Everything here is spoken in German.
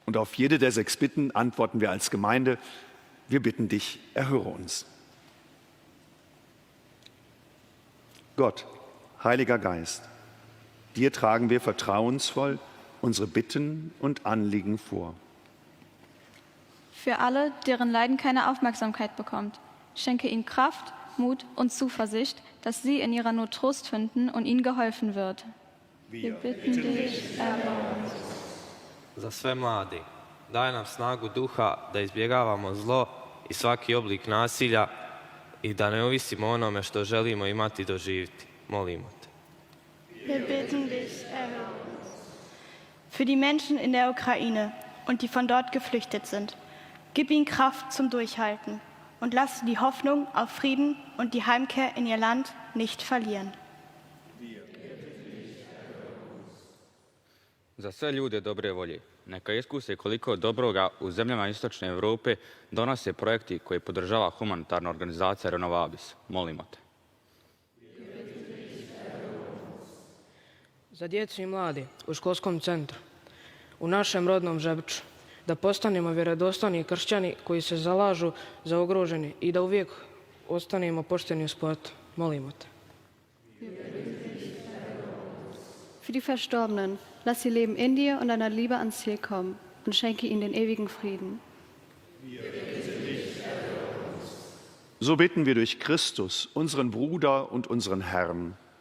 Und auf jede der 6 Bitten antworten wir als Gemeinde: Wir bitten dich, erhöre uns. Gott, Heiliger Geist, dir tragen wir vertrauensvoll unsere Bitten und Anliegen vor. Für alle, deren Leiden keine Aufmerksamkeit bekommt, schenke ihnen Kraft, Mut und Zuversicht, dass sie in ihrer Not Trost finden und ihnen geholfen wird. Wir bitten dich, erhöre uns. Za sve mladi, daj nam snagu duha da izbjegavamo zlo i svaki oblik nasilja i da ne ovisimo o onome što želimo imati i doživjeti. Molimo te. Wir bitten dich, erhöre uns. Für die Menschen in der Ukraine und die von dort geflüchtet sind, gib ihnen Kraft zum Durchhalten und lass sie die Hoffnung auf Frieden und die Heimkehr in ihr Land nicht verlieren. Za sve ljude dobre volje, neka iskuse koliko dobroga u zemljama Istočne Europe donose projekti koje podržava humanitarna organizacija Renovabis. Molimo te. Za djecu i mladi u školskom centru, u našem rodnom Žebiču, da postanemo vjerodostojni kršćani koji se zalažu za ugroženi i da uvijek ostanemo pošteni u sportu. Molimo te. Für die Verstorbenen, lass ihr Leben in dir und deiner Liebe ans Ziel kommen und schenke ihnen den ewigen Frieden. So bitten wir durch Christus, unseren Bruder und unseren Herrn.